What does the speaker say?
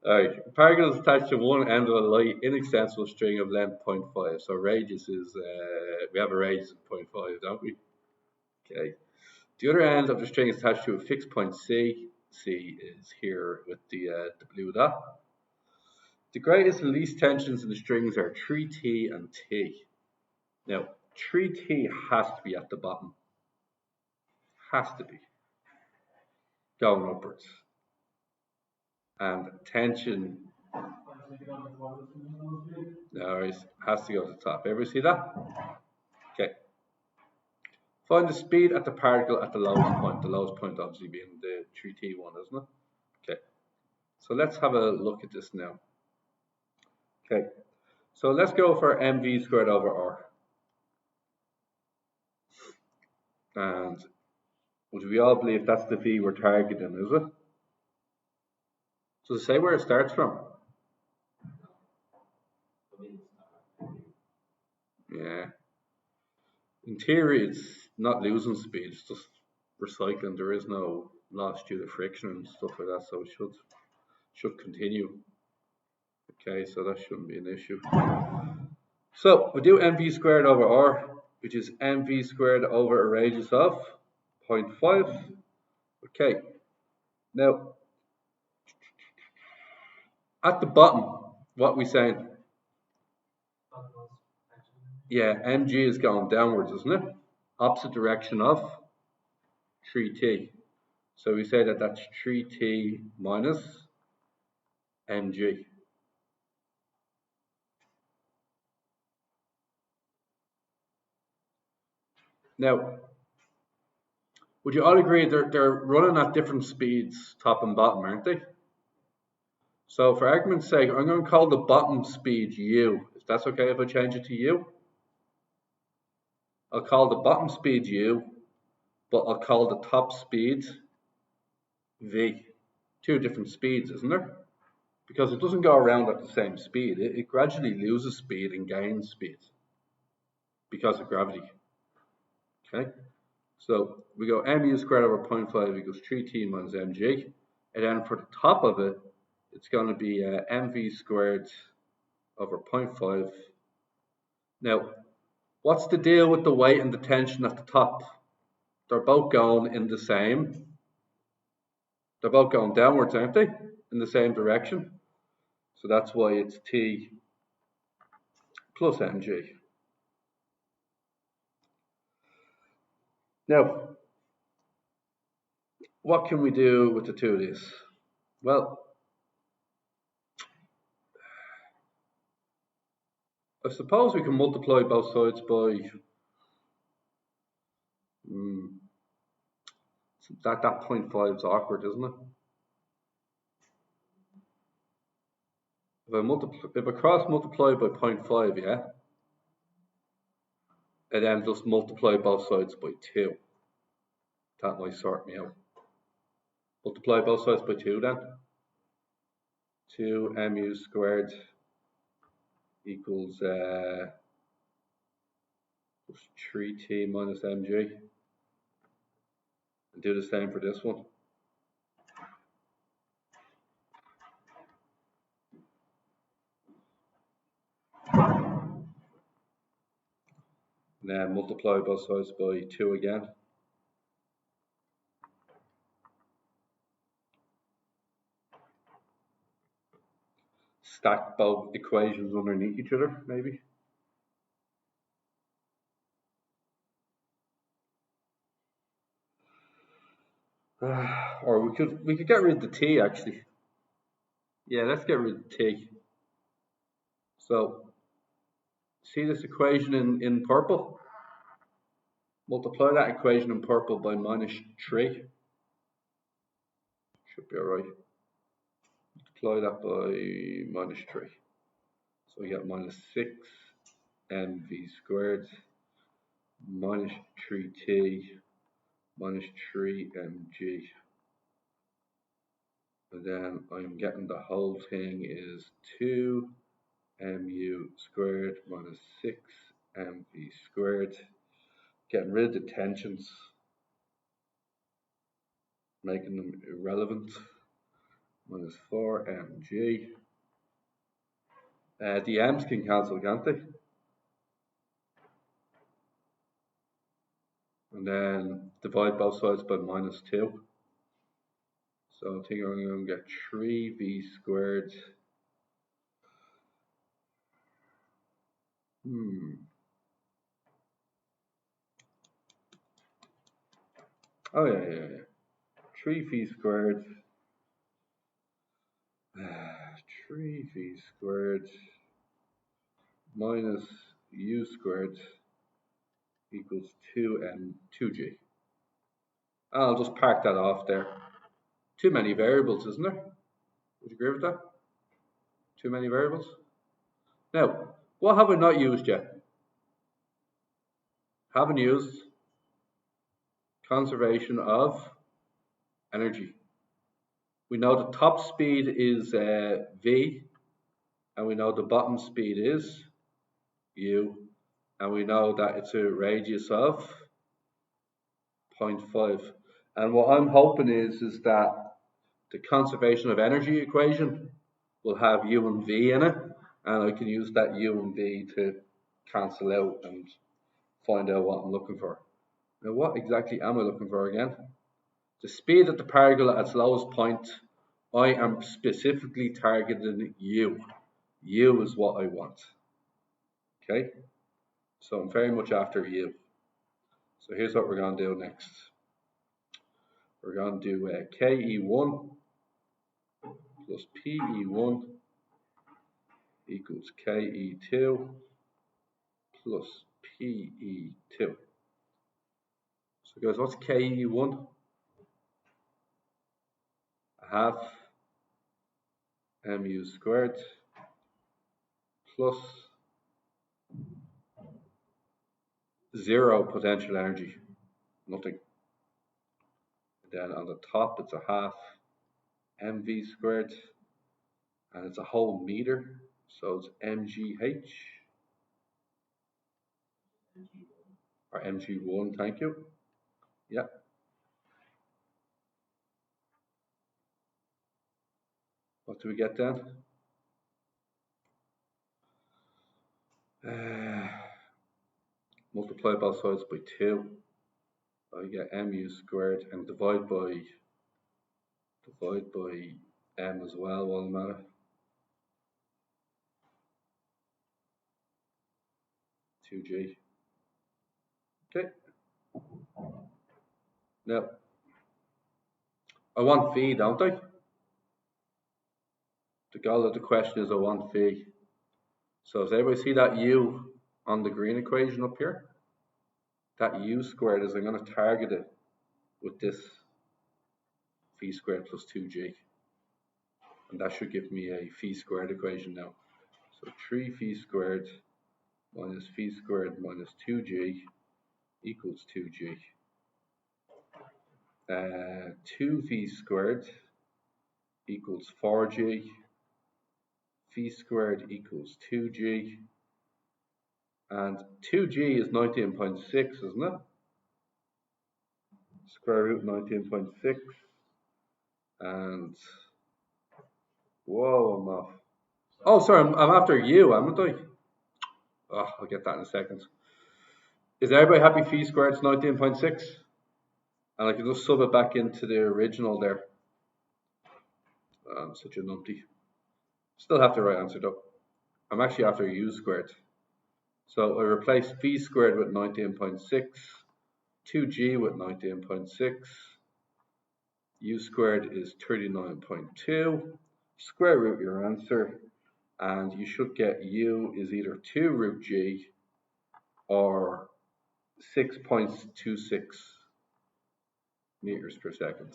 Alright, particle is attached to one end of a light, inextensible string of length 0.5. So radius is, we have a radius of 0.5, don't we? Okay. The other end of the string is attached to a fixed point C. C is here with the blue dot. The greatest and least tensions in the strings are 3T and T. Now, 3T has to be at the bottom. Has to be. Going upwards. And tension, no, it has to go to the top. Ever see that? Okay. Find the speed at the particle at the lowest point. The lowest point obviously being the 3T one, isn't it? Okay. So let's have a look at this now. Okay. So let's go for mv squared over r. And would we all believe that's the v we're targeting, is it? So say where it starts from. Yeah. In theory, it's not losing speed, it's just recycling. There is no loss due to friction and stuff like that, so it should continue. Okay, so that shouldn't be an issue. So we do mv squared over r, which is mv squared over a radius of 0.5. Okay, now at the bottom, what are we saying? Yeah, mg is going downwards, isn't it? Opposite direction of 3t. So we say that that's 3t minus mg. Now, would you all agree they're running at different speeds, top and bottom, aren't they? So for argument's sake, I'm going to call the bottom speed u. If that's okay if I change it to u? I'll call the bottom speed u, but I'll call the top speed v. Two different speeds, isn't there? Because it doesn't go around at the same speed. It gradually loses speed and gains speed because of gravity. Okay, so we go mu squared over 0.5 equals 3t minus mg. And then for the top of it, it's going to be mv squared over 0.5. Now, what's the deal with the weight and the tension at the top? They're both going in the same. They're both going downwards, aren't they? In the same direction. So that's why it's T plus mg. Now, what can we do with the two of these? Well, I suppose we can multiply both sides by that 0.5 is awkward, isn't it? If I cross multiply by 0.5, yeah, and then just multiply both sides by 2. That might sort me out. Multiply both sides by 2 then. 2 mu squared equals 3t minus mg. And do the same for this one. And then multiply both sides by 2 again. Stack both equations underneath each other, maybe. Or we could get rid of the t actually. Yeah, let's get rid of the t. So see this equation in purple? Multiply that equation in purple by minus 3. Should be alright. Multiply that by minus 3. So we get minus 6 mv squared minus 3t minus 3 mg. And then I'm getting the whole thing is 2 mu squared minus 6 mv squared. Getting rid of the tensions, making them irrelevant. minus 4mg. The m's can cancel, can't they? And then divide both sides by minus 2. So I think I'm going to get 3v squared. Oh yeah. 3v squared. 3v squared minus u squared equals 2g. I'll just park that off there. Too many variables, isn't there? Would you agree with that? Too many variables? Now, what have I not used yet? Haven't used conservation of energy. We know the top speed is v, and we know the bottom speed is u, and we know that it's a radius of 0.5. And what I'm hoping is that the conservation of energy equation will have u and v in it, and I can use that u and v to cancel out and find out what I'm looking for. Now, what exactly am I looking for again? The speed of the particle at its lowest point. I am specifically targeting u. U is what I want. Okay? So I'm very much after u. So here's what we're going to do next. We're going to do KE1 plus PE1 equals KE2 plus PE2. So guys, what's KE1? A half mu squared plus 0 potential energy, nothing. And then on the top it's a half mv squared, and it's a whole meter, so it's mgh, or mg1, thank you. Yeah. What do we get then? Multiply both sides by 2. I get mu squared, and divide by m as well, won't matter. G. Okay. Now, I want v, don't I? The goal of the question is I want v. So does everybody see that u on the green equation up here? That u squared is, I'm going to target it with this v squared plus 2g. And that should give me a v squared equation now. So 3v squared minus v squared minus 2g equals 2g. 2v squared equals 4g. V squared equals 2g. And 2g is 19.6, isn't it? Square root 19.6. And whoa, I'm off. Oh, sorry, I'm after u, haven't I? Oh, I'll get that in a second. Is everybody happy phi squared is 19.6? And I can just sub it back into the original there. I'm such a numpty. Still have the right answer though. I'm actually after u squared. So I replace v squared with 19.6, 2g with 19.6, u squared is 39.2. Square root your answer, and you should get u is either 2 root g or 6.26 meters per second.